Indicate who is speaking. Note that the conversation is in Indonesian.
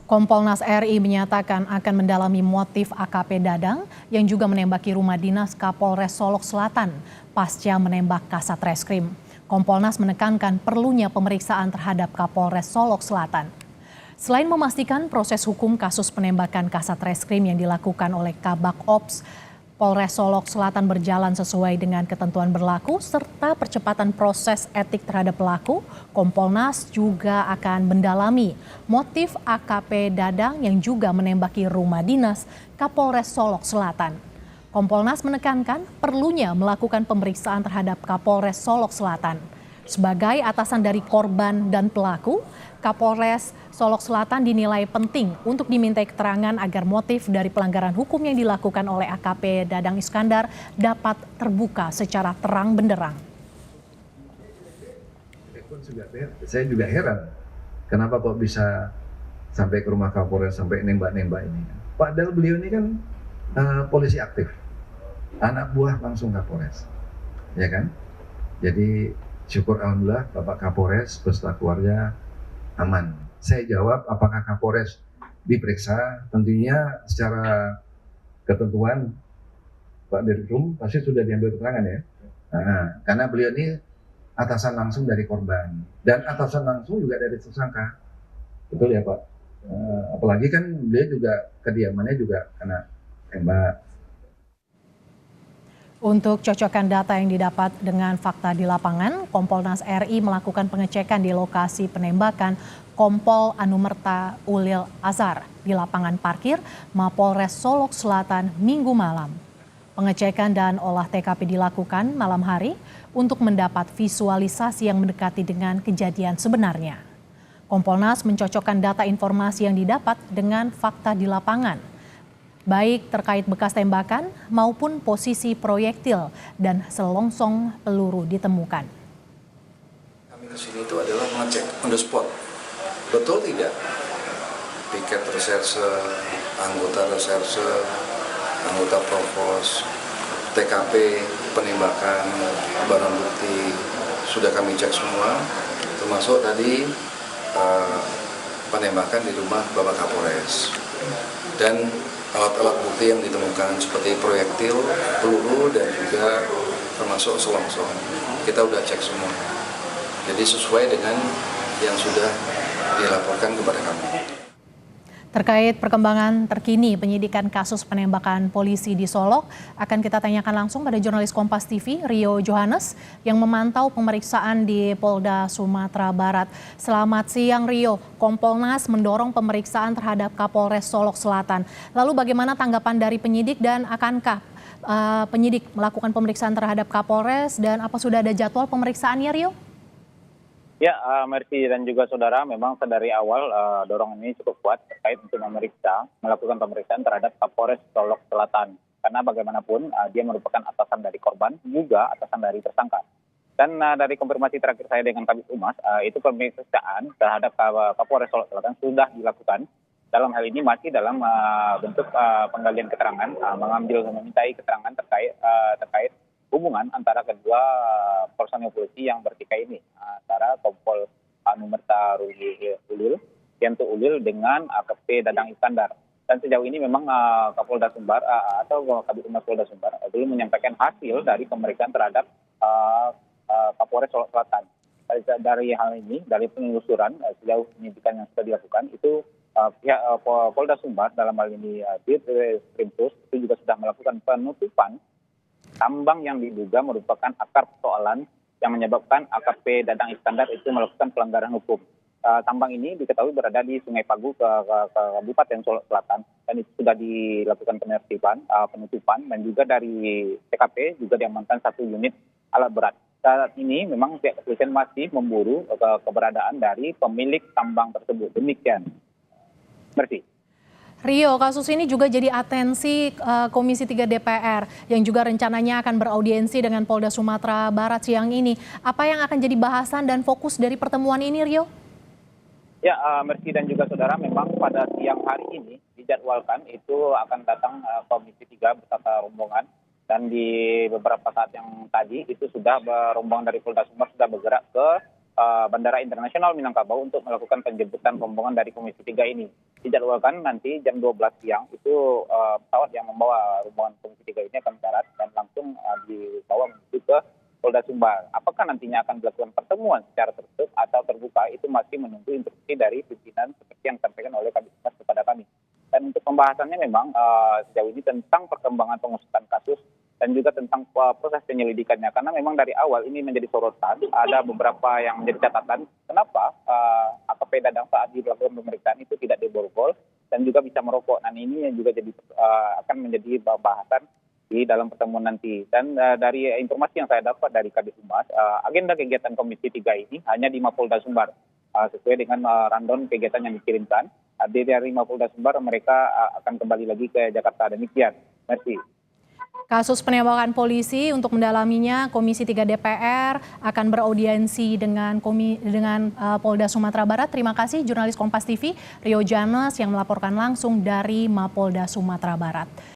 Speaker 1: Kompolnas RI menyatakan akan mendalami motif AKP Dadang yang juga menembaki rumah dinas Kapolres Solok Selatan pasca menembak Kasat Reskrim. Kompolnas menekankan perlunya pemeriksaan terhadap Kapolres Solok Selatan. Selain memastikan proses hukum kasus penembakan Kasat Reskrim yang dilakukan oleh Kabak Ops Polres Solok Selatan berjalan sesuai dengan ketentuan berlaku serta percepatan proses etik terhadap pelaku, Kompolnas juga akan mendalami motif AKP Dadang yang juga menembaki rumah dinas Kapolres Solok Selatan. Kompolnas menekankan perlunya melakukan pemeriksaan terhadap Kapolres Solok Selatan. Sebagai atasan dari korban dan pelaku, Kapolres Solok Selatan dinilai penting untuk dimintai keterangan agar motif dari pelanggaran hukum yang dilakukan oleh AKP Dadang Iskandar dapat terbuka secara terang benderang.
Speaker 2: Saya juga heran, kenapa kok bisa sampai ke rumah Kapolres, sampai nembak-nembak ini. Padahal beliau ini kan polisi aktif, anak buah langsung Kapolres, ya kan? Jadi syukur alhamdulillah Bapak Kapolres beserta keluarga aman. Saya jawab apakah Kapolres diperiksa, tentunya secara ketentuan Pak Dirkrim pasti sudah diambil keterangan ya. Karena beliau ini atasan langsung dari korban dan atasan langsung juga dari tersangka. Betul ya Pak? Apalagi kan beliau juga kediamannya juga kena tembak.
Speaker 1: Untuk cocokkan data yang didapat dengan fakta di lapangan, Kompolnas RI melakukan pengecekan di lokasi penembakan Kompol Anumerta Ulil Azhar di lapangan parkir Mapolres Solok Selatan Minggu malam. Pengecekan dan olah TKP dilakukan malam hari untuk mendapat visualisasi yang mendekati dengan kejadian sebenarnya. Kompolnas mencocokkan data informasi yang didapat dengan fakta di lapangan, baik terkait bekas tembakan maupun posisi proyektil dan selongsong peluru ditemukan.
Speaker 3: Kami kesini itu adalah mengecek on the spot, betul tidak piket reserse, anggota reserse, anggota provos, TKP penembakan, barang bukti sudah kami cek semua, termasuk tadi penembakan di rumah Bapak Kapolres dan alat-alat bukti yang ditemukan seperti proyektil, peluru, dan juga termasuk selongsong. Kita udah cek semua. Jadi sesuai dengan yang sudah dilaporkan kepada kami.
Speaker 1: Terkait perkembangan terkini penyidikan kasus penembakan polisi di Solok, akan kita tanyakan langsung pada jurnalis Kompas TV, Rio Johannes, yang memantau pemeriksaan di Polda Sumatera Barat. Selamat siang Rio, Kompolnas mendorong pemeriksaan terhadap Kapolres Solok Selatan. Lalu bagaimana tanggapan dari penyidik dan akankah penyidik melakukan pemeriksaan terhadap Kapolres dan apa sudah ada jadwal pemeriksaannya Rio?
Speaker 4: Ya, Mercy dan juga saudara, memang dari awal dorongan ini cukup kuat terkait untuk melakukan pemeriksaan terhadap Kapolres Solok Selatan. Karena bagaimanapun dia merupakan atasan dari korban, juga atasan dari tersangka. Dan dari konfirmasi terakhir saya dengan Kabid Humas, itu pemeriksaan terhadap Kapolres Solok Selatan sudah dilakukan. Dalam hal ini masih dalam bentuk penggalian keterangan, memintai keterangan terkait hubungan antara kedua personil polisi yang bertikai ini, antara Kompol Anumerta Ulil, Yanto Ulil dengan AKP Dadang Iskandar. Dan sejauh ini memang Kapolda Sumbar atau Kabid Humas Polda Sumbar belum menyampaikan hasil dari pemeriksaan terhadap Kapolres Solok Selatan. Dari hal ini, dari penelusuran sejauh penyidikan yang sudah dilakukan, itu pihak Polda Sumbar dalam hal ini Ditreskrimsus itu juga sudah melakukan penutupan tambang yang diduga merupakan akar persoalan yang menyebabkan AKP Dadang Iskandar itu melakukan pelanggaran hukum. Tambang ini diketahui berada di Sungai Pagu ke Kabupaten Solok Selatan dan itu sudah dilakukan penutupan dan juga dari TKP juga diamankan 1 unit alat berat. Saat ini memang pihak kepolisian masih memburu keberadaan dari pemilik tambang tersebut. Demikian. Mercy.
Speaker 1: Rio, kasus ini juga jadi atensi Komisi 3 DPR yang juga rencananya akan beraudiensi dengan Polda Sumatera Barat siang ini. Apa yang akan jadi bahasan dan fokus dari pertemuan ini, Rio?
Speaker 4: Ya, Mercy dan juga saudara, memang pada siang hari ini dijadwalkan itu akan datang Komisi 3 beserta rombongan. Dan di beberapa saat yang tadi itu sudah rombongan dari Polda Sumbar sudah bergerak ke Bandara Internasional Minangkabau untuk melakukan penjemputan rombongan dari Komisi 3 ini. Dijadwalkan nanti jam 12 siang itu pesawat yang membawa rombongan Komisi 3 ini akan mendarat dan langsung dibawa menuju ke Polda Sumbar. Apakah nantinya akan dilakukan pertemuan secara tertutup atau terbuka itu masih menunggu instruksi dari pimpinan seperti yang disampaikan oleh Kabid Humas kepada kami. Dan untuk pembahasannya memang sejauh ini tentang perkembangan pengusutan kasus dan juga tentang proses penyelidikannya. Karena memang dari awal ini menjadi sorotan, ada beberapa yang menjadi catatan kenapa AKP Dadang saat dilakukan pemeriksaan itu tidak diborgol dan juga bisa merokok. Dan ini yang juga akan menjadi bahasan di dalam pertemuan nanti. Dan dari informasi yang saya dapat dari Kabid Humas, agenda kegiatan Komisi 3 ini hanya di Mapolda Sumbar. Sesuai dengan rundown kegiatan yang dikirimkan, dari Mapolda Sumbar mereka akan kembali lagi ke Jakarta. Demikian. Merci.
Speaker 1: Kasus penembakan polisi untuk mendalaminya Komisi 3 DPR akan beraudiensi dengan Polda Sumatera Barat. Terima kasih jurnalis Kompas TV Rio Janes yang melaporkan langsung dari Mapolda Sumatera Barat.